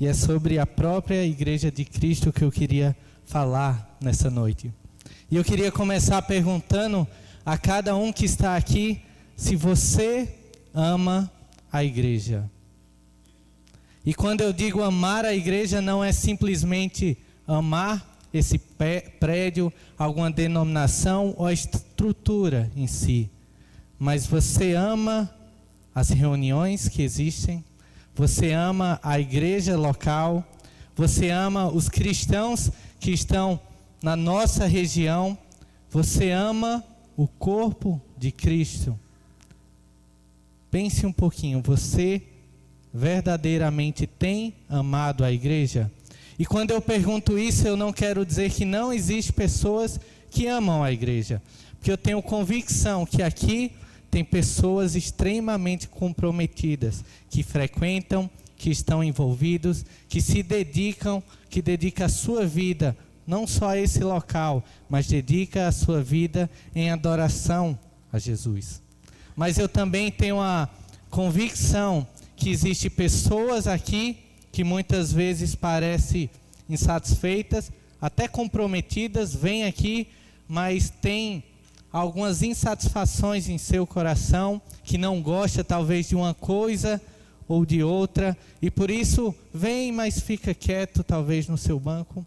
E é sobre a própria Igreja de Cristo que eu queria falar nessa noite. E eu queria começar perguntando a cada um que está aqui se você ama a igreja. E quando eu digo amar a igreja, não é simplesmente amar esse prédio, alguma denominação ou a estrutura em si. Mas você ama as reuniões que existem, você ama a igreja local, você ama os cristãos que estão na nossa região, você ama o corpo de Cristo. Pense um pouquinho, você verdadeiramente tem amado a igreja? E quando eu pergunto isso, eu não quero dizer que não existem pessoas que amam a igreja. Porque eu tenho convicção que aqui tem pessoas extremamente comprometidas, que frequentam, que estão envolvidos, que se dedicam, que dedicam a sua vida, não só a esse local, mas dedica a sua vida em adoração a Jesus. Mas eu também tenho a convicção que existem pessoas aqui que muitas vezes parecem insatisfeitas, até comprometidas, vêm aqui, mas têm algumas insatisfações em seu coração, que não gosta talvez de uma coisa ou de outra, e por isso vem, mas fica quieto talvez no seu banco.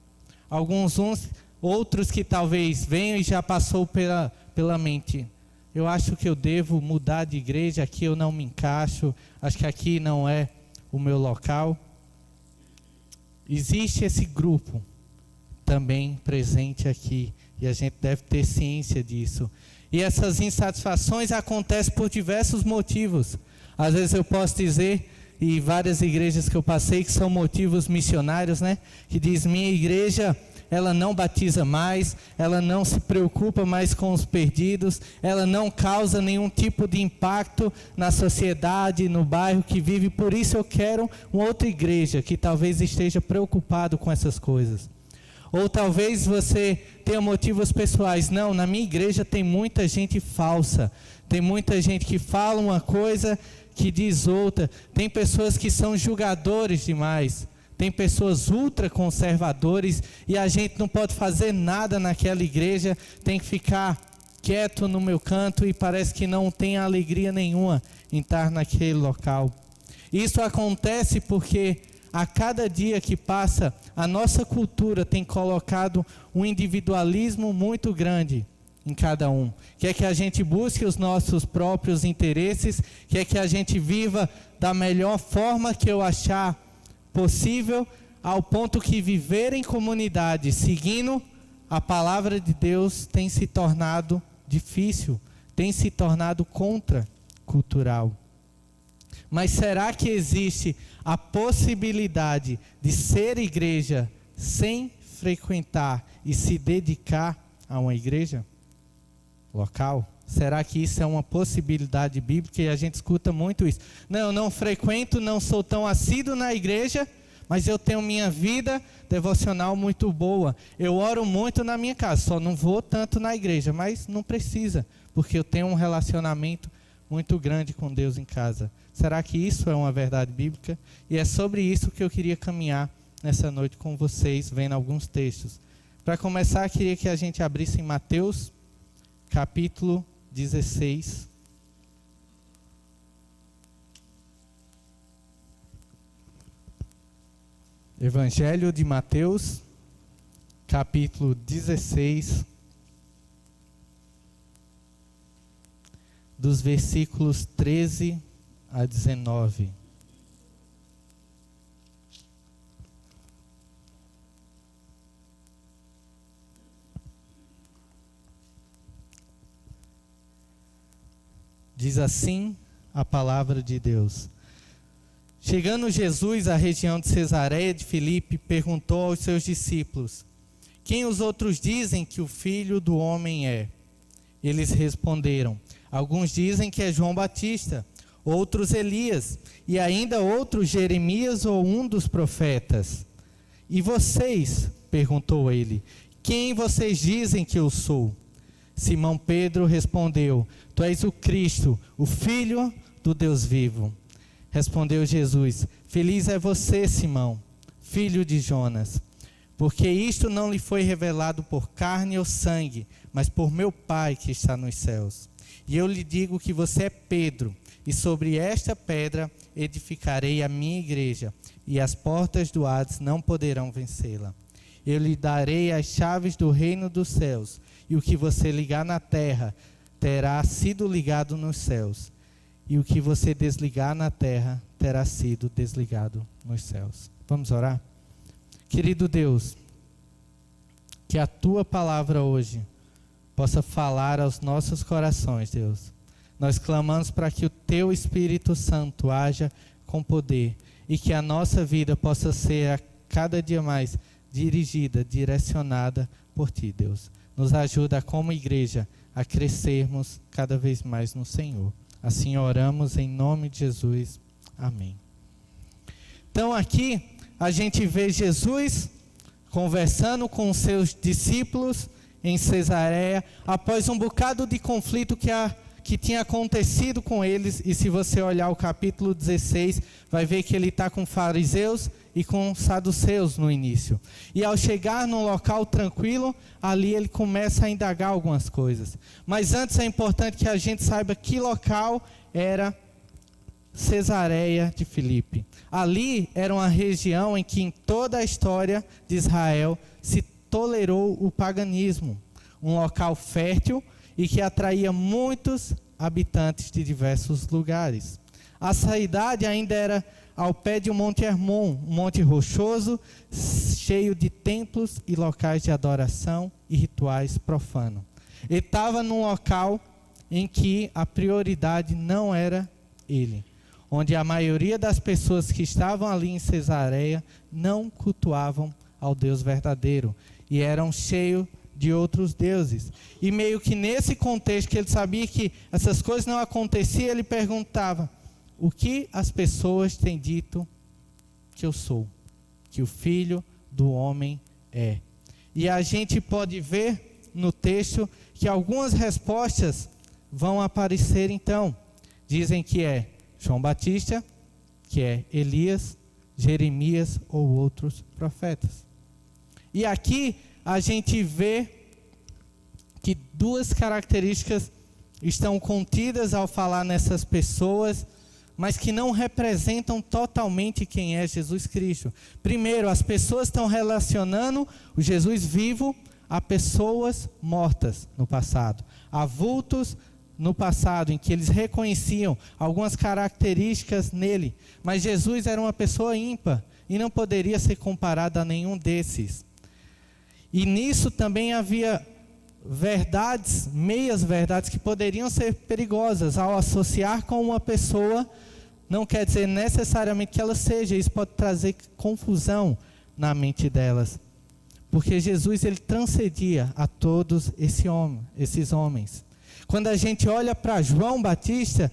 Outros que talvez venham e já passou pela mente. Eu acho que eu devo mudar de igreja, aqui eu não me encaixo, acho que aqui não é o meu local. Existe esse grupo também presente aqui, e a gente deve ter ciência disso. E essas insatisfações acontecem por diversos motivos. Às vezes eu posso dizer, e várias igrejas que eu passei, que são motivos missionários, né? Que diz, minha igreja, ela não batiza mais, ela não se preocupa mais com os perdidos, ela não causa nenhum tipo de impacto na sociedade, no bairro que vive, por isso eu quero uma outra igreja que talvez esteja preocupado com essas coisas. Ou talvez você tenha motivos pessoais, não, na minha igreja tem muita gente falsa, tem muita gente que fala uma coisa, que diz outra, tem pessoas que são julgadores demais, tem pessoas ultraconservadores e a gente não pode fazer nada naquela igreja, tem que ficar quieto no meu canto e parece que não tem alegria nenhuma em estar naquele local. Isso acontece porque a cada dia que passa, a nossa cultura tem colocado um individualismo muito grande em cada um. Quer que a gente busque os nossos próprios interesses, quer que a gente viva da melhor forma que eu achar possível, ao ponto que viver em comunidade, seguindo a palavra de Deus, tem se tornado difícil, tem se tornado contracultural. Mas será que existe a possibilidade de ser igreja sem frequentar e se dedicar a uma igreja local? Será que isso é uma possibilidade bíblica? E a gente escuta muito isso. Não, eu não frequento, não sou tão assíduo na igreja, mas eu tenho minha vida devocional muito boa. Eu oro muito na minha casa, só não vou tanto na igreja, mas não precisa, porque eu tenho um relacionamento muito grande com Deus em casa. Será que isso é uma verdade bíblica? E é sobre isso que eu queria caminhar nessa noite com vocês, vendo alguns textos. Para começar, queria que a gente abrisse em Mateus, capítulo 16. Evangelho de Mateus, capítulo 16, dos versículos 13 a 19. Diz assim a palavra de Deus. Chegando Jesus à região de Cesareia de Filipe, perguntou aos seus discípulos: quem os outros dizem que o Filho do Homem é? Eles responderam: alguns dizem que é João Batista, outros Elias, e ainda outros Jeremias ou um dos profetas. E vocês? Perguntou ele. Quem vocês dizem que eu sou? Simão Pedro respondeu: tu és o Cristo, o Filho do Deus vivo. Respondeu Jesus: feliz é você, Simão, filho de Jonas, porque isto não lhe foi revelado por carne ou sangue, mas por meu Pai que está nos céus. E eu lhe digo que você é Pedro, e sobre esta pedra edificarei a minha igreja, e as portas do Hades não poderão vencê-la. Eu lhe darei as chaves do reino dos céus, e o que você ligar na terra terá sido ligado nos céus, e o que você desligar na terra terá sido desligado nos céus. Vamos orar? Querido Deus, que a Tua palavra hoje possa falar aos nossos corações, Deus. Nós clamamos para que o Teu Espírito Santo haja com poder e que a nossa vida possa ser a cada dia mais dirigida, direcionada por Ti, Deus. Nos ajuda como igreja a crescermos cada vez mais no Senhor. Assim oramos em nome de Jesus. Amém. Então aqui a gente vê Jesus conversando com os seus discípulos em Cesareia, após um bocado de conflito que tinha acontecido com eles. E se você olhar o capítulo 16, vai ver que ele está com fariseus e com saduceus no início. E ao chegar num local tranquilo, ali ele começa a indagar algumas coisas. Mas antes é importante que a gente saiba que local era Cesareia de Filipe. Ali era uma região em que em toda a história de Israel se tolerou o paganismo. Um local fértil e que atraía muitos habitantes de diversos lugares. A cidade ainda era ao pé de um Monte Hermon, um monte rochoso, cheio de templos e locais de adoração e rituais profanos. Ele estava num local em que a prioridade não era ele, onde a maioria das pessoas que estavam ali em Cesareia não cultuavam ao Deus verdadeiro e eram cheios de outros deuses. E meio que nesse contexto que ele sabia que essas coisas não aconteciam, ele perguntava: o que as pessoas têm dito que eu sou? Que o Filho do Homem é. E a gente pode ver no texto que algumas respostas vão aparecer então. Dizem que é João Batista, que é Elias, Jeremias ou outros profetas. E aqui a gente vê que duas características estão contidas ao falar nessas pessoas, mas que não representam totalmente quem é Jesus Cristo. Primeiro, as pessoas estão relacionando o Jesus vivo a pessoas mortas no passado, a vultos no passado, em que eles reconheciam algumas características nele, mas Jesus era uma pessoa ímpar e não poderia ser comparado a nenhum desses. E nisso também havia verdades, meias verdades, que poderiam ser perigosas. Ao associar com uma pessoa, não quer dizer necessariamente que ela seja. Isso pode trazer confusão na mente delas. Porque Jesus, ele transcendia a todos esses homens. Quando a gente olha para João Batista,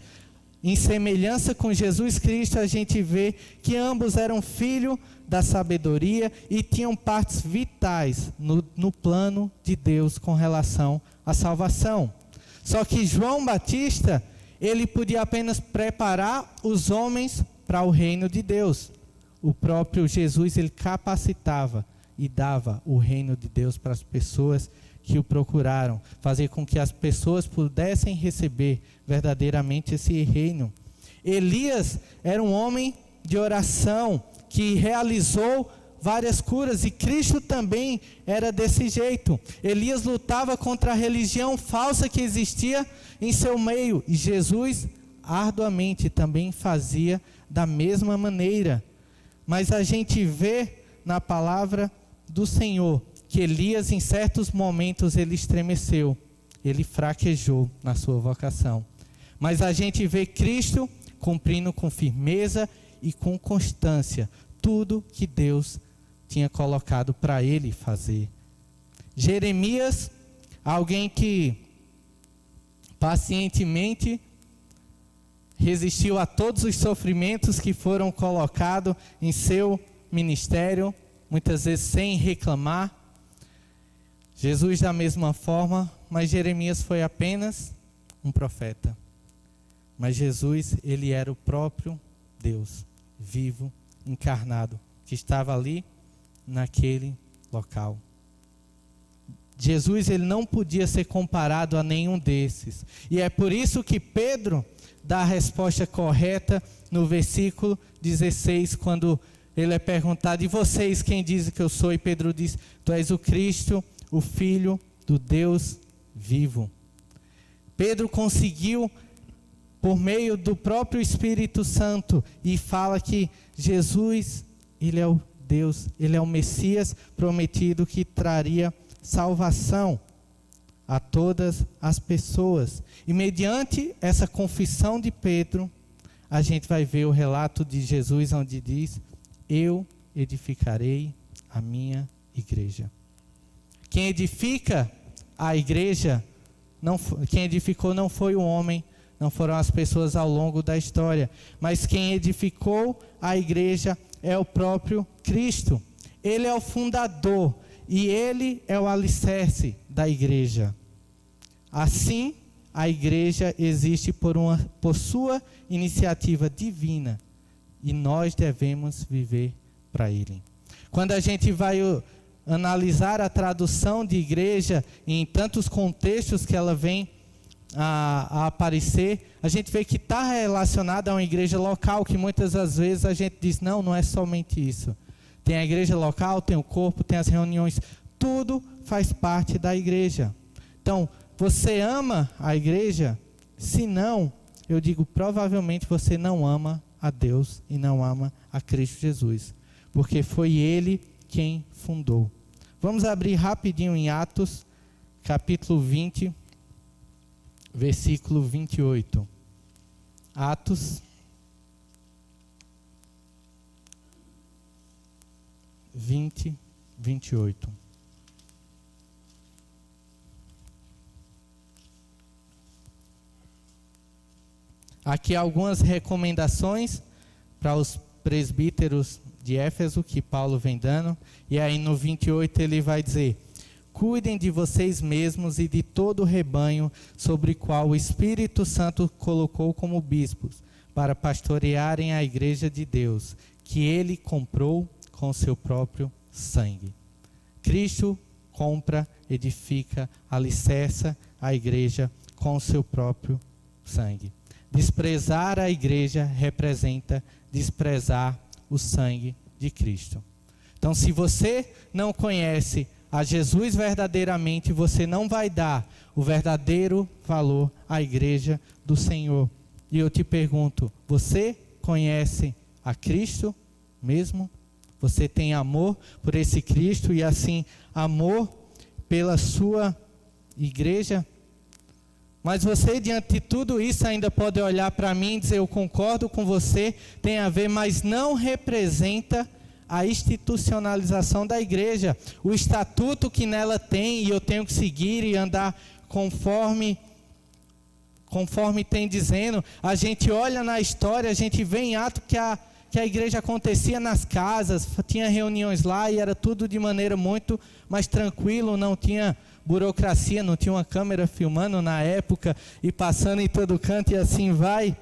em semelhança com Jesus Cristo, a gente vê que ambos eram filhos da sabedoria e tinham partes vitais no plano de Deus com relação à salvação. Só que João Batista, ele podia apenas preparar os homens para o reino de Deus. O próprio Jesus, ele capacitava e dava o reino de Deus para as pessoas que o procuraram, fazer com que as pessoas pudessem receber verdadeiramente esse reino. Elias era um homem de oração que realizou várias curas, e Cristo também era desse jeito. Elias lutava contra a religião falsa que existia em seu meio, e Jesus arduamente também fazia da mesma maneira. Mas a gente vê na palavra do Senhor que Elias, em certos momentos, ele estremeceu, ele fraquejou na sua vocação. Mas a gente vê Cristo cumprindo com firmeza e com constância tudo que Deus tinha colocado para ele fazer. Jeremias, alguém que pacientemente resistiu a todos os sofrimentos que foram colocados em seu ministério, muitas vezes sem reclamar. Jesus da mesma forma, mas Jeremias foi apenas um profeta. Mas Jesus, ele era o próprio Deus, vivo, encarnado que estava ali naquele local. Jesus, ele não podia ser comparado a nenhum desses. E é por isso que Pedro dá a resposta correta no versículo 16, quando ele é perguntado: e vocês, quem dizem que eu sou? E Pedro diz: tu és o Cristo, o Filho do Deus vivo. Pedro conseguiu, por meio do próprio Espírito Santo, e fala que Jesus, ele é o Deus, ele é o Messias prometido que traria salvação a todas as pessoas. E mediante essa confissão de Pedro, a gente vai ver o relato de Jesus, onde diz: eu edificarei a minha igreja. Quem edifica a igreja, quem edificou não foi o homem, não foram as pessoas ao longo da história, mas quem edificou a igreja é o próprio Cristo. Ele é o fundador e ele é o alicerce da igreja. Assim, a igreja existe por sua iniciativa divina e nós devemos viver para ele. Quando a gente vai analisar a tradução de igreja em tantos contextos que ela vem a aparecer, a gente vê que está relacionada a uma igreja local, que muitas das vezes a gente diz: não é somente isso. Tem a igreja local, tem o corpo, tem as reuniões, tudo faz parte da igreja. Então, você ama a igreja? Se não, eu digo, provavelmente você não ama a Deus e não ama a Cristo Jesus, porque foi Ele quem fundou. Vamos abrir rapidinho em Atos, capítulo 20, versículo 28. Atos 20, 28. Aqui algumas recomendações para os presbíteros de Éfeso que Paulo vem dando. E aí no 28 ele vai dizer: cuidem de vocês mesmos e de todo o rebanho sobre o qual o Espírito Santo colocou como bispos, para pastorearem a igreja de Deus, que ele comprou com seu próprio sangue. Cristo compra, edifica, alicerça a igreja com seu próprio sangue. Desprezar a igreja representa desprezar o sangue de Cristo. Então, se você não conhece a Jesus verdadeiramente, você não vai dar o verdadeiro valor à igreja do Senhor. E eu te pergunto: você conhece a Cristo mesmo? Você tem amor por esse Cristo e assim amor pela sua igreja? Mas você, diante de tudo isso, ainda pode olhar para mim e dizer: eu concordo com você, tem a ver, mas não representa a institucionalização da igreja, o estatuto que nela tem, e eu tenho que seguir e andar conforme tem dizendo. A gente olha na história, a gente vê em ato que a igreja acontecia nas casas, tinha reuniões lá e era tudo de maneira muito mais tranquila, não tinha burocracia, não tinha uma câmera filmando na época e passando em todo canto e assim vai.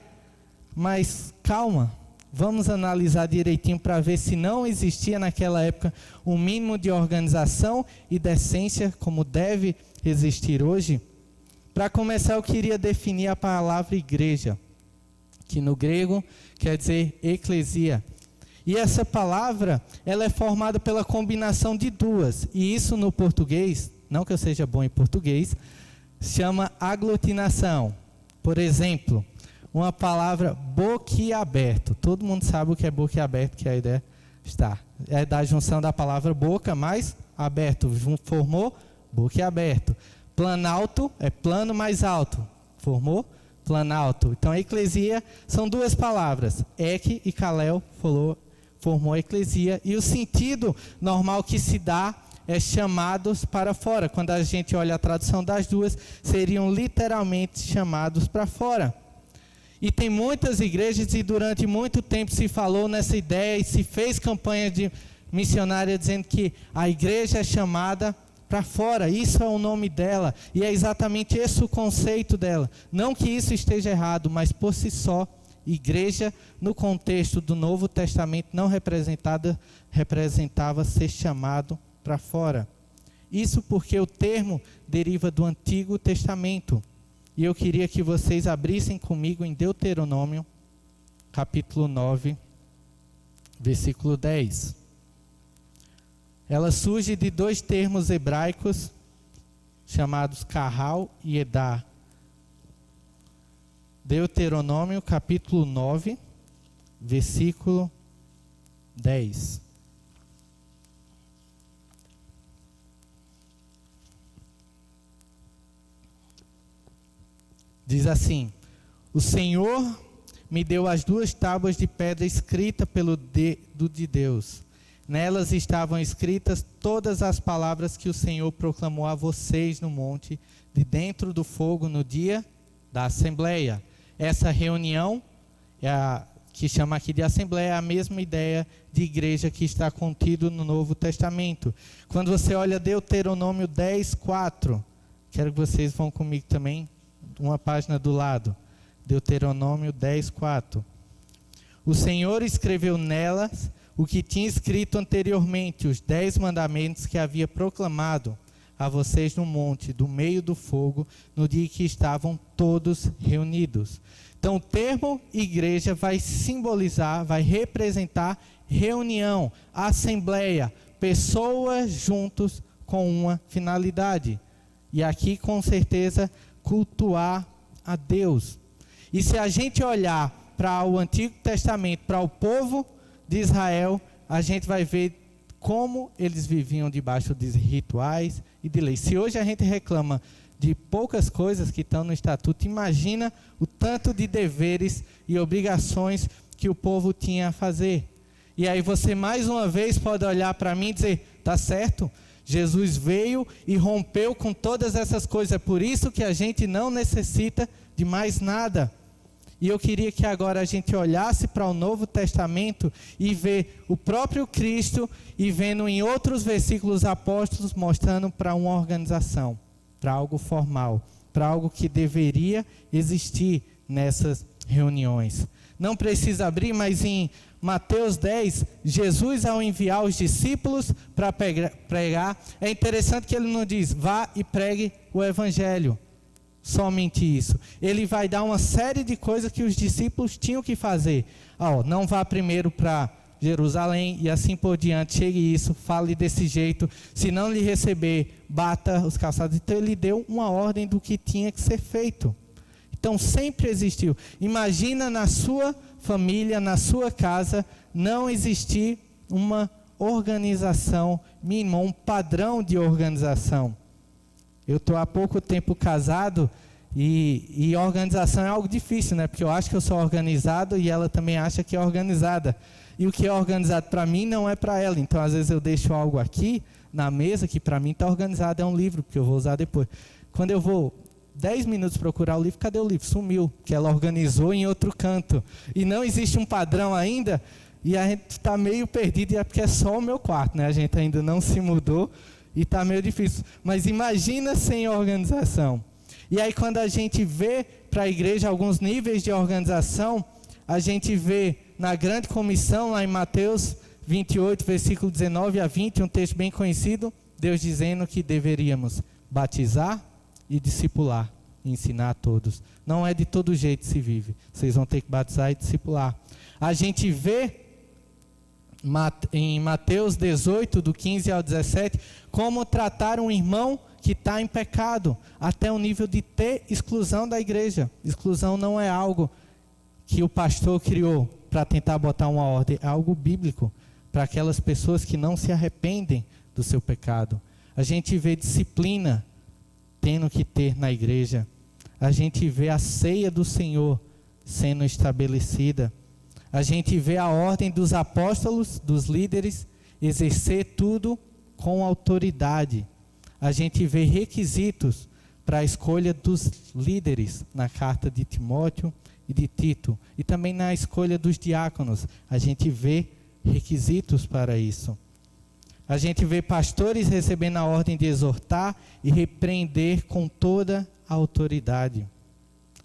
Mas calma, vamos analisar direitinho para ver se não existia naquela época um mínimo de organização e decência como deve existir hoje. Para começar, eu queria definir a palavra igreja, que no grego quer dizer eclesia. E essa palavra, ela é formada pela combinação de duas, e isso no português, não que eu seja bom em português, chama aglutinação. Por exemplo, uma palavra boquiaberto. Todo mundo sabe o que é boquiaberto, que a ideia está. É da junção da palavra boca mais aberto. Formou boquiaberto. Planalto é plano mais alto. Formou planalto. Então a eclesia são duas palavras. Ek e kalel formou a eclesia. E o sentido normal que se dá é chamados para fora. Quando a gente olha a tradução das duas, seriam literalmente chamados para fora. E tem muitas igrejas, e durante muito tempo se falou nessa ideia e se fez campanha de missionária dizendo que a igreja é chamada para fora. Isso é o nome dela e é exatamente esse o conceito dela. Não que isso esteja errado, mas por si só igreja, no contexto do Novo Testamento, não representava ser chamado para fora. Isso porque o termo deriva do Antigo Testamento. E eu queria que vocês abrissem comigo em Deuteronômio, capítulo 9, versículo 10. Ela surge de dois termos hebraicos, chamados Carral e Edá. Deuteronômio, capítulo 9, versículo 10. Diz assim: o Senhor me deu as 2 tábuas de pedra escritas pelo dedo de Deus. Nelas estavam escritas todas as palavras que o Senhor proclamou a vocês no monte, de dentro do fogo, no dia da Assembleia. Essa reunião, que chama aqui de Assembleia, é a mesma ideia de igreja que está contido no Novo Testamento. Quando você olha Deuteronômio 10, 4, quero que vocês vão comigo também, uma página do lado. Deuteronômio 10, 4. O Senhor escreveu nelas o que tinha escrito anteriormente, os 10 mandamentos que havia proclamado a vocês no monte, do meio do fogo, no dia que estavam todos reunidos. Então, o termo igreja vai simbolizar, vai representar reunião, assembleia, pessoas juntos com uma finalidade. E aqui, com certeza, cultuar a Deus. E se a gente olhar para o Antigo Testamento, para o povo de Israel, a gente vai ver como eles viviam debaixo de rituais e de leis. Se hoje a gente reclama de poucas coisas que estão no estatuto, imagina o tanto de deveres e obrigações que o povo tinha a fazer. E aí você mais uma vez pode olhar para mim e dizer, tá certo, Jesus veio e rompeu com todas essas coisas, é por isso que a gente não necessita de mais nada. E eu queria que agora a gente olhasse para o Novo Testamento e ver o próprio Cristo e vendo em outros versículos apóstolos mostrando para uma organização, para algo formal, para algo que deveria existir nessas reuniões. Não precisa abrir, mas em Mateus 10, Jesus, ao enviar os discípulos para pregar, é interessante que ele não diz, vá e pregue o evangelho. Somente isso. Ele vai dar uma série de coisas que os discípulos tinham que fazer. Não vá primeiro para Jerusalém e assim por diante. Chegue isso, fale desse jeito. Se não lhe receber, bata os calçados. Então ele deu uma ordem do que tinha que ser feito. Então sempre existiu. Imagina na sua família, na sua casa, não existir uma organização mínima, um padrão de organização. Eu estou há pouco tempo casado e organização é algo difícil, né? Porque eu acho que eu sou organizado e ela também acha que é organizada. E o que é organizado para mim não é para ela. Então, às vezes eu deixo algo aqui na mesa que para mim está organizado, é um livro, porque eu vou usar depois. Quando eu vou 10 minutos procurar o livro, cadê o livro? Sumiu, que ela organizou em outro canto. E não existe um padrão ainda, e a gente está meio perdido, e é porque é só o meu quarto, né? A gente ainda não se mudou. E está meio difícil. Mas imagina sem organização. E aí quando a gente vê para a igreja alguns níveis de organização, a gente vê na grande comissão, lá em Mateus 28, versículo 19 a 20, um texto bem conhecido, Deus dizendo que deveríamos batizar e discipular, e ensinar a todos. Não é de todo jeito que se vive. Vocês vão ter que batizar e discipular. A gente vê em Mateus 18, do 15 ao 17, como tratar um irmão que está em pecado, até o nível de ter exclusão da igreja. Exclusão não é algo que o pastor criou para tentar botar uma ordem, é algo bíblico, para aquelas pessoas que não se arrependem do seu pecado. A gente vê disciplina tendo que ter na igreja. A gente vê a ceia do Senhor sendo estabelecida. A gente vê a ordem dos apóstolos, dos líderes, exercer tudo com autoridade. A gente vê requisitos para a escolha dos líderes na carta de Timóteo e de Tito. E também na escolha dos diáconos. A gente vê requisitos para isso. A gente vê pastores recebendo a ordem de exortar e repreender com toda a autoridade.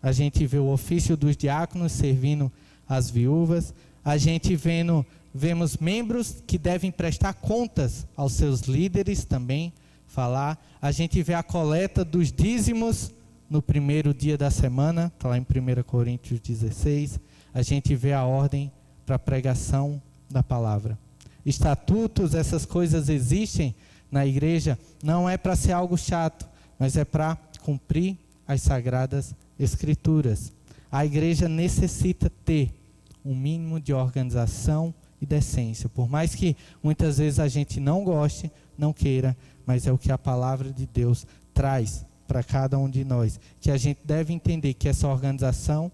A gente vê o ofício dos diáconos servindo as viúvas. A gente vemos membros que devem prestar contas aos seus líderes também, falar. A gente vê a coleta dos dízimos no primeiro dia da semana, está lá em 1 Coríntios 16. A gente vê a ordem para a pregação da palavra. Estatutos, essas coisas existem na igreja, não é para ser algo chato, mas é para cumprir as sagradas escrituras. A igreja necessita ter um mínimo de organização e decência, por mais que muitas vezes a gente não goste, não queira, mas é o que a palavra de Deus traz para cada um de nós, que a gente deve entender que essa organização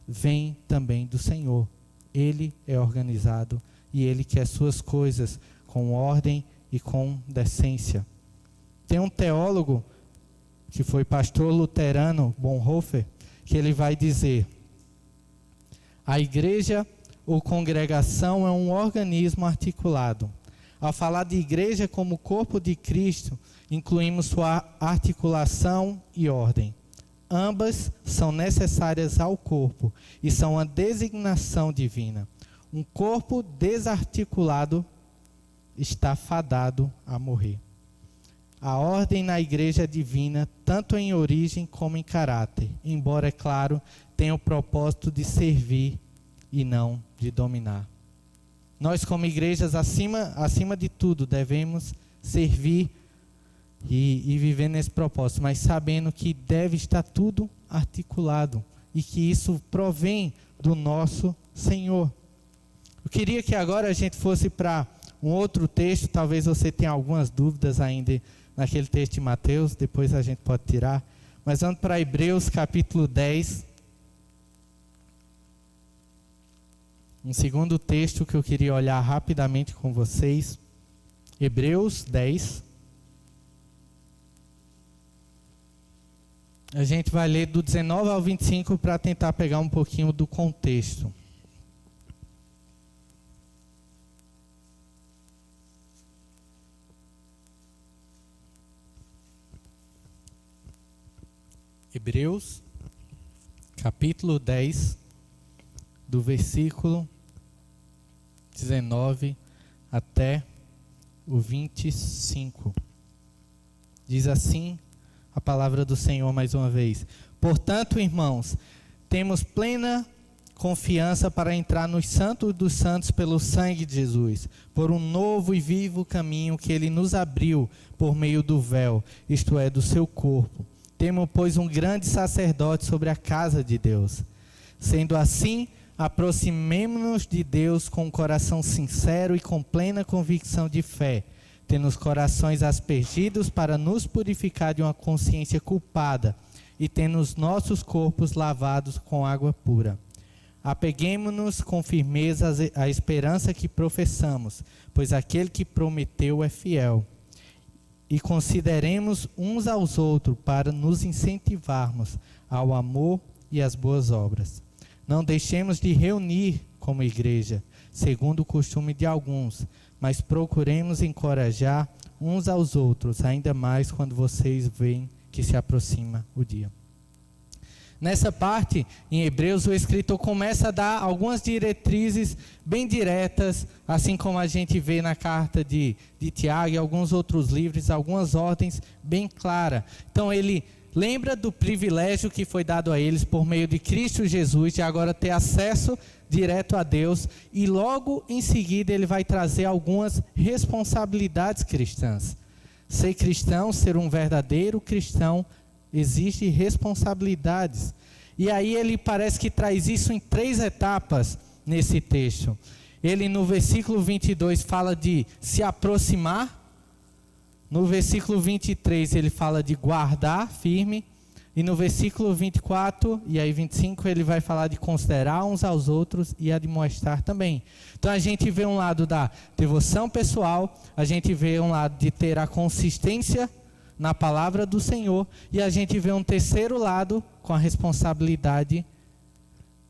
vem também do Senhor. Ele é organizado e Ele quer suas coisas com ordem e com decência. Tem um teólogo que foi pastor luterano, Bonhoeffer, que ele vai dizer: a igreja ou congregação é um organismo articulado. Ao falar de igreja como corpo de Cristo, incluímos sua articulação e ordem. Ambas são necessárias ao corpo e são uma designação divina. Um corpo desarticulado está fadado a morrer. A ordem na igreja é divina, tanto em origem como em caráter, embora, é claro, tenha o propósito de servir e não de dominar. Nós, como igrejas, acima de tudo, devemos servir e viver nesse propósito, mas sabendo que deve estar tudo articulado e que isso provém do nosso Senhor. Eu queria que agora a gente fosse para um outro texto. Talvez você tenha algumas dúvidas ainda naquele texto de Mateus, depois a gente pode tirar. Mas vamos para Hebreus capítulo 10. Um segundo texto que eu queria olhar rapidamente com vocês. Hebreus 10. A gente vai ler do 19 ao 25 para tentar pegar um pouquinho do contexto. Hebreus, capítulo 10, do versículo 19 até o 25. Diz assim a palavra do Senhor mais uma vez: portanto, irmãos, temos plena confiança para entrar no Santo dos Santos pelo sangue de Jesus, por um novo e vivo caminho que Ele nos abriu por meio do véu, isto é, do seu corpo. Temos, pois, um grande sacerdote sobre a casa de Deus. Sendo assim, aproximemo-nos de Deus com um coração sincero e com plena convicção de fé, tendo os corações aspergidos para nos purificar de uma consciência culpada e tendo os nossos corpos lavados com água pura. Apeguemo-nos com firmeza à esperança que professamos, pois aquele que prometeu é fiel. E consideremos uns aos outros para nos incentivarmos ao amor e às boas obras. Não deixemos de reunir como igreja, segundo o costume de alguns, mas procuremos encorajar uns aos outros, ainda mais quando vocês veem que se aproxima o dia. Nessa parte, em Hebreus, o escritor começa a dar algumas diretrizes bem diretas, assim como a gente vê na carta de Tiago e alguns outros livros, algumas ordens bem claras. Então ele lembra do privilégio que foi dado a eles por meio de Cristo Jesus, de agora ter acesso direto a Deus, e logo em seguida ele vai trazer algumas responsabilidades cristãs. Ser cristão, ser um verdadeiro cristão, exige responsabilidades. E aí ele parece que traz isso em 3 etapas nesse texto. Ele no versículo 22 fala de se aproximar. No versículo 23 ele fala de guardar firme. E no versículo 24 e aí 25 ele vai falar de considerar uns aos outros e admoestar também. Então a gente vê um lado da devoção pessoal, a gente vê um lado de ter a consistência na palavra do Senhor, e a gente vê um terceiro lado com a responsabilidade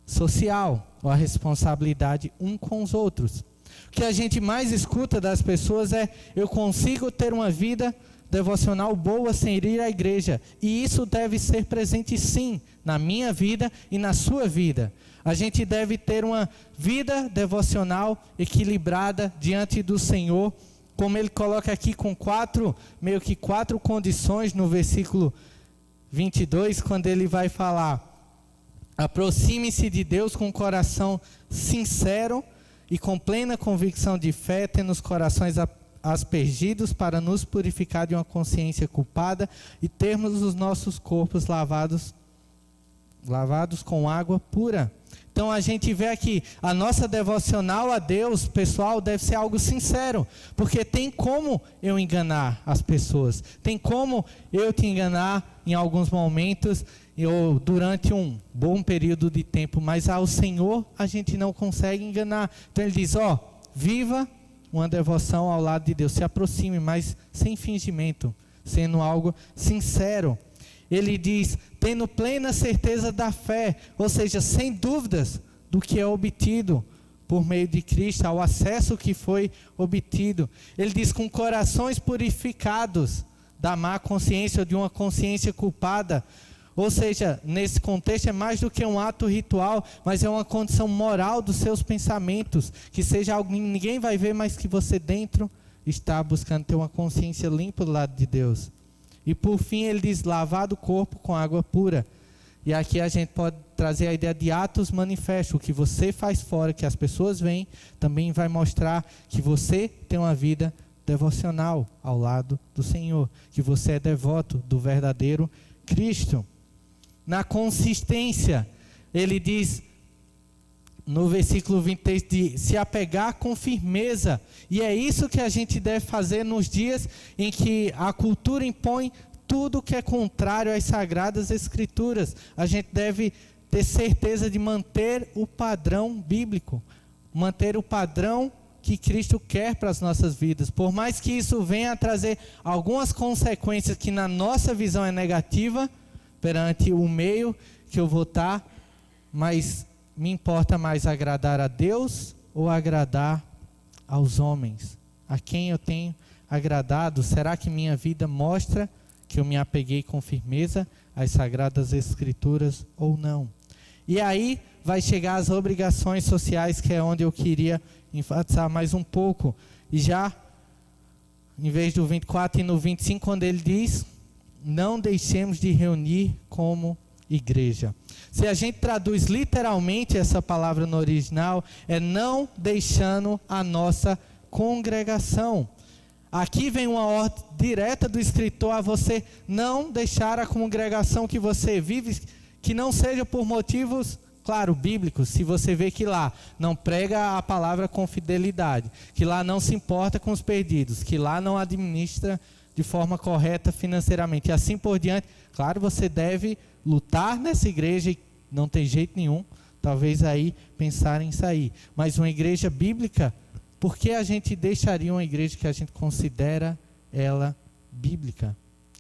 social, ou a responsabilidade um com os outros. O que a gente mais escuta das pessoas é: eu consigo ter uma vida devocional boa sem ir à igreja. E isso deve ser presente sim, na minha vida e na sua vida. A gente deve ter uma vida devocional equilibrada diante do Senhor, como ele coloca aqui com meio que quatro condições no versículo 22, quando ele vai falar: aproxime-se de Deus com um coração sincero e com plena convicção de fé, tendo os corações aspergidos para nos purificar de uma consciência culpada e termos os nossos corpos lavados com água pura. Então a gente vê aqui, a nossa devocional a Deus, pessoal, deve ser algo sincero, porque tem como eu enganar as pessoas, tem como eu te enganar em alguns momentos, ou durante um bom período de tempo, mas ao Senhor a gente não consegue enganar. Então ele diz, viva uma devoção ao lado de Deus, se aproxime, mas sem fingimento, sendo algo sincero. Ele diz, tendo plena certeza da fé, ou seja, sem dúvidas do que é obtido por meio de Cristo, ao acesso que foi obtido. Ele diz, com corações purificados da má consciência ou de uma consciência culpada. Ou seja, nesse contexto é mais do que um ato ritual, mas é uma condição moral dos seus pensamentos, que seja algo que ninguém vai ver, mas que você dentro está buscando ter uma consciência limpa do lado de Deus. E por fim ele diz, lavado o corpo com água pura. E aqui a gente pode trazer a ideia de atos manifestos. O que você faz fora, que as pessoas veem, também vai mostrar que você tem uma vida devocional ao lado do Senhor. Que você é devoto do verdadeiro Cristo. Na consistência, ele diz no versículo 23, de se apegar com firmeza. E é isso que a gente deve fazer nos dias em que a cultura impõe tudo que é contrário às sagradas escrituras. A gente deve ter certeza de manter o padrão bíblico, manter o padrão que Cristo quer para as nossas vidas. Por mais que isso venha a trazer algumas consequências que na nossa visão é negativa, perante o meio que eu vou estar, mas me importa mais agradar a Deus ou agradar aos homens? A quem eu tenho agradado? Será que minha vida mostra que eu me apeguei com firmeza às sagradas escrituras ou não? E aí vai chegar as obrigações sociais, que é onde eu queria enfatizar mais um pouco. E já, em vez do 24 e no 25, quando ele diz, não deixemos de reunir como igreja. Se a gente traduz literalmente essa palavra no original, é não deixando a nossa congregação. Aqui vem uma ordem direta do escritor a você não deixar a congregação que você vive, que não seja por motivos, claro, bíblicos. Se você vê que lá não prega a palavra com fidelidade, que lá não se importa com os perdidos, que lá não administra de forma correta financeiramente e assim por diante, claro, você deve lutar nessa igreja e não tem jeito nenhum, talvez aí pensar em sair. Mas uma igreja bíblica, por que a gente deixaria uma igreja que a gente considera ela bíblica?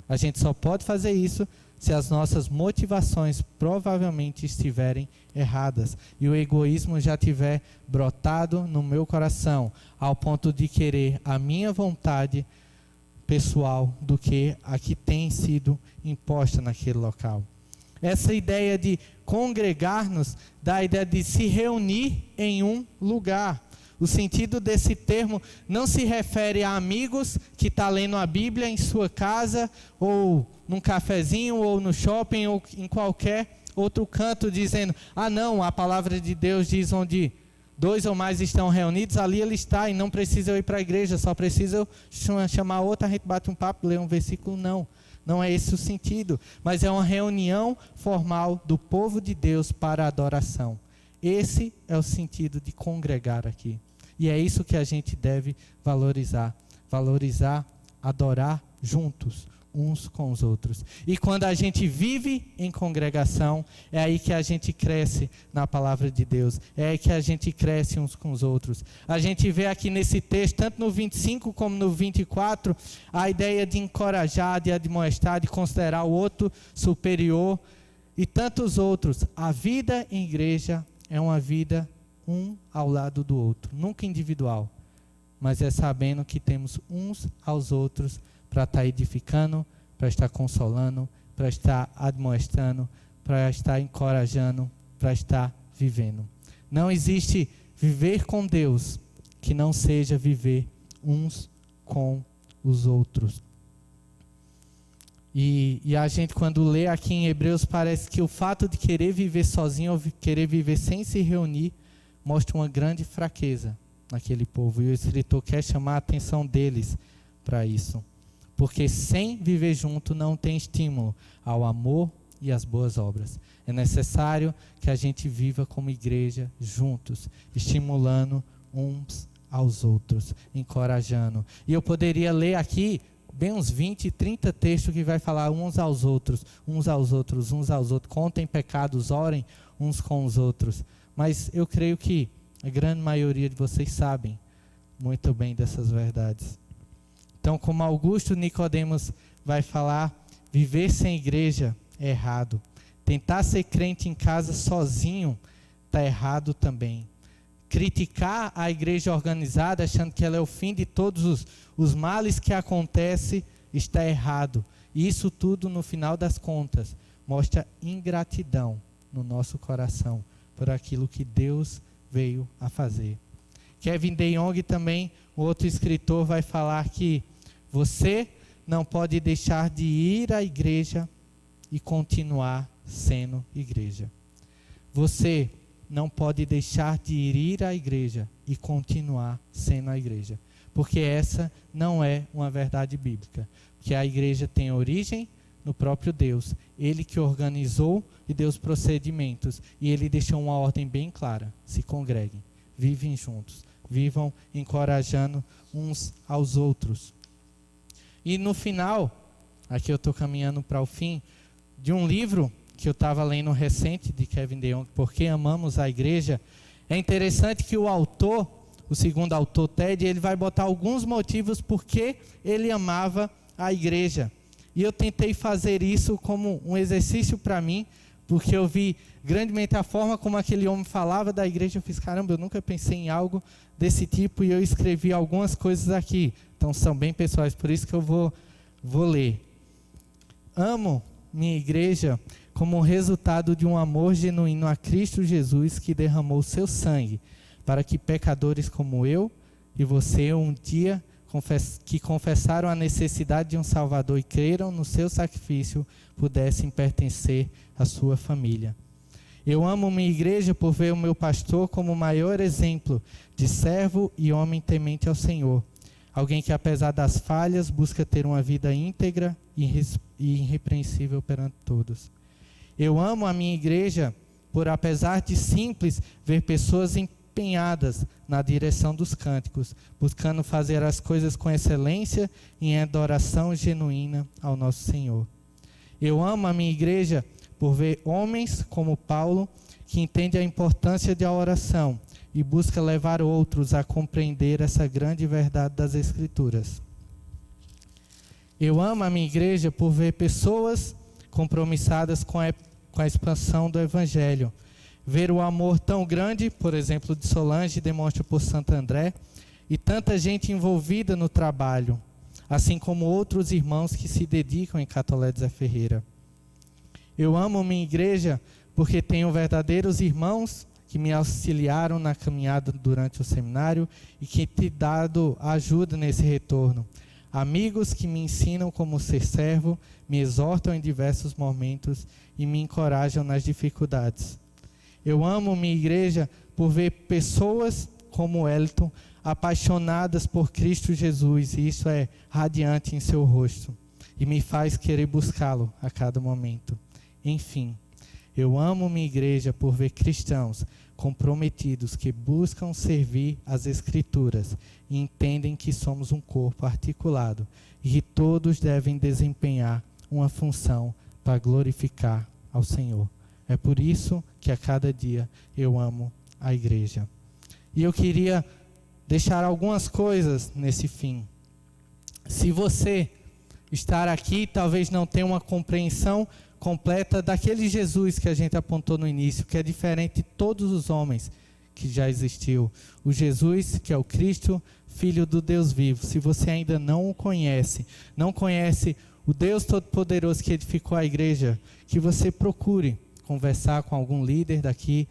A gente só pode fazer isso se as nossas motivações provavelmente estiverem erradas e o egoísmo já tiver brotado no meu coração, ao ponto de querer a minha vontade pessoal do que a que tem sido imposta naquele local. Essa ideia de congregar-nos dá a ideia de se reunir em um lugar. O sentido desse termo não se refere a amigos que estão lendo a Bíblia em sua casa, ou num cafezinho, ou no shopping, ou em qualquer outro canto, dizendo, não, a palavra de Deus diz onde 2 ou mais estão reunidos, ali ele está, e não precisa eu ir para a igreja, só precisa eu chamar outra, a gente bate um papo, lê um versículo. Não é esse o sentido, mas é uma reunião formal do povo de Deus para a adoração. Esse é o sentido de congregar aqui. E é isso que a gente deve valorizar, adorar juntos, uns com os outros. E quando a gente vive em congregação, é aí que a gente cresce na palavra de Deus, é aí que a gente cresce uns com os outros. A gente vê aqui nesse texto, tanto no 25 como no 24, a ideia de encorajar, de admoestar, de considerar o outro superior e tantos outros. A vida em igreja é uma vida um ao lado do outro, nunca individual, mas é sabendo que temos uns aos outros para estar edificando, para estar consolando, para estar admoestando, para estar encorajando, para estar vivendo. Não existe viver com Deus que não seja viver uns com os outros. E a gente, quando lê aqui em Hebreus, parece que o fato de querer viver sozinho ou querer viver sem se reunir mostra uma grande fraqueza naquele povo. E o escritor quer chamar a atenção deles para isso. Porque sem viver junto não tem estímulo ao amor e às boas obras. É necessário que a gente viva como igreja juntos, estimulando uns aos outros, encorajando. E eu poderia ler aqui bem uns 20, 30 textos que vai falar uns aos outros, uns aos outros, uns aos outros. Contem pecados, orem uns com os outros. Mas eu creio que a grande maioria de vocês sabem muito bem dessas verdades. Então, como Augusto Nicodemos vai falar, viver sem igreja é errado. Tentar ser crente em casa sozinho está errado também. Criticar a igreja organizada, achando que ela é o fim de todos os males que acontecem, está errado. E isso tudo, no final das contas, mostra ingratidão no nosso coração por aquilo que Deus veio a fazer. Kevin DeYoung também, outro escritor, vai falar que você não pode deixar de ir à igreja e continuar sendo igreja. Você não pode deixar de ir à igreja e continuar sendo a igreja. Porque essa não é uma verdade bíblica. Porque a igreja tem origem no próprio Deus. Ele que organizou e deu os procedimentos. E ele deixou uma ordem bem clara. Se congreguem, vivem juntos, vivam encorajando uns aos outros. E no final, aqui eu estou caminhando para o fim, de um livro que eu estava lendo recente, de Kevin DeYoung, Porque Amamos a Igreja. É interessante que o autor, o segundo autor, Ted, ele vai botar alguns motivos por que ele amava a igreja. E eu tentei fazer isso como um exercício para mim, porque eu vi grandemente a forma como aquele homem falava da igreja. Eu fiz, caramba, eu nunca pensei em algo desse tipo, e eu escrevi algumas coisas aqui. Então são bem pessoais, por isso que eu vou ler. Amo minha igreja como resultado de um amor genuíno a Cristo Jesus, que derramou seu sangue, para que pecadores como eu e você um dia que confessaram a necessidade de um Salvador e creram no seu sacrifício, pudessem pertencer à sua família. Eu amo minha igreja por ver o meu pastor como o maior exemplo de servo e homem temente ao Senhor. Alguém que, apesar das falhas, busca ter uma vida íntegra e irrepreensível perante todos. Eu amo a minha igreja por, apesar de simples, ver pessoas empenhadas na direção dos cânticos, buscando fazer as coisas com excelência e em adoração genuína ao nosso Senhor. Eu amo a minha igreja por ver homens como Paulo, que entende a importância da oração e busca levar outros a compreender essa grande verdade das Escrituras. Eu amo a minha igreja por ver pessoas compromissadas com a expansão do Evangelho. Ver o amor tão grande, por exemplo, de Solange, demonstra por Santo André, e tanta gente envolvida no trabalho, assim como outros irmãos que se dedicam em Catolé de Zé Ferreira. Eu amo minha igreja porque tenho verdadeiros irmãos que me auxiliaram na caminhada durante o seminário e que têm dado ajuda nesse retorno. Amigos que me ensinam como ser servo, me exortam em diversos momentos e me encorajam nas dificuldades. Eu amo minha igreja por ver pessoas como Wellington apaixonadas por Cristo Jesus, e isso é radiante em seu rosto e me faz querer buscá-lo a cada momento. Enfim, eu amo minha igreja por ver cristãos comprometidos que buscam servir as Escrituras e entendem que somos um corpo articulado e que todos devem desempenhar uma função para glorificar ao Senhor. É por isso que a cada dia eu amo a igreja. E eu queria deixar algumas coisas nesse fim. Se você estar aqui, talvez não tenha uma compreensão completa daquele Jesus que a gente apontou no início, que é diferente de todos os homens que já existiu. O Jesus, que é o Cristo, Filho do Deus vivo. Se você ainda não o conhece, não conhece o Deus Todo-Poderoso que edificou a igreja, que você procure conversar com algum líder daqui,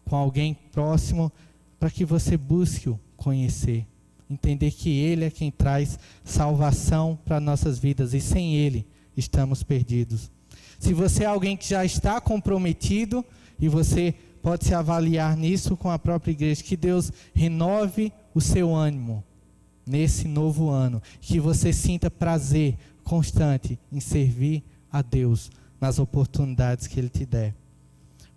com alguém próximo, para que você busque-o conhecer. Entender que Ele é quem traz salvação para nossas vidas e sem Ele estamos perdidos. Se você é alguém que já está comprometido e você pode se avaliar nisso com a própria igreja, que Deus renove o seu ânimo nesse novo ano, que você sinta prazer constante em servir a Deus nas oportunidades que Ele te der.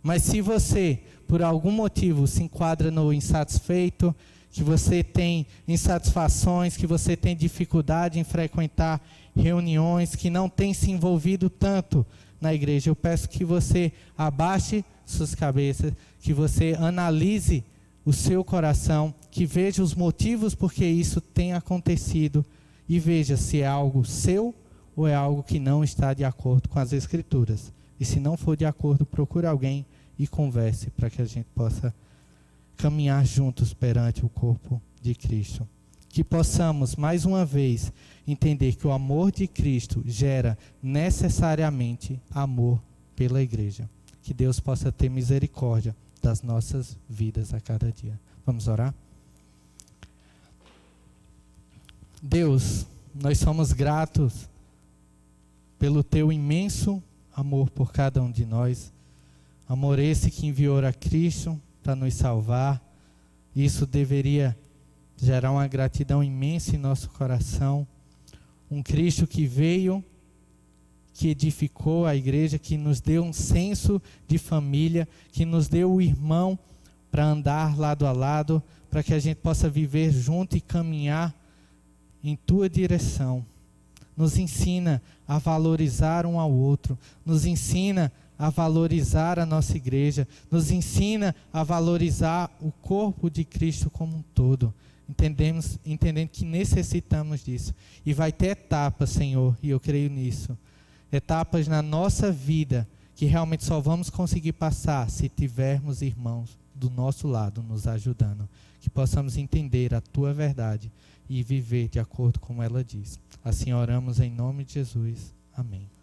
Mas se você, por algum motivo, se enquadra no insatisfeito, que você tem insatisfações, que você tem dificuldade em frequentar reuniões, que não tem se envolvido tanto na igreja, eu peço que você abaixe suas cabeças, que você analise o seu coração, que veja os motivos por que isso tem acontecido e veja se é algo seu ou é algo que não está de acordo com as Escrituras. E se não for de acordo, procure alguém e converse para que a gente possa caminhar juntos perante o corpo de Cristo. Que possamos, mais uma vez, entender que o amor de Cristo gera necessariamente amor pela igreja. Que Deus possa ter misericórdia das nossas vidas a cada dia. Vamos orar? Deus, nós somos gratos pelo Teu imenso amor por cada um de nós. Amor esse que enviou a Cristo para nos salvar. Isso deveria gerar uma gratidão imensa em nosso coração. Um Cristo que veio, que edificou a igreja, que nos deu um senso de família, que nos deu o irmão para andar lado a lado, para que a gente possa viver junto e caminhar em Tua direção. Nos ensina a valorizar um ao outro, nos ensina a valorizar a nossa igreja, nos ensina a valorizar o corpo de Cristo como um todo. Entendendo que necessitamos disso. E vai ter etapas, Senhor, e eu creio nisso. Etapas na nossa vida que realmente só vamos conseguir passar se tivermos irmãos do nosso lado nos ajudando. Que possamos entender a Tua verdade e viver de acordo com ela diz. Assim oramos em nome de Jesus. Amém.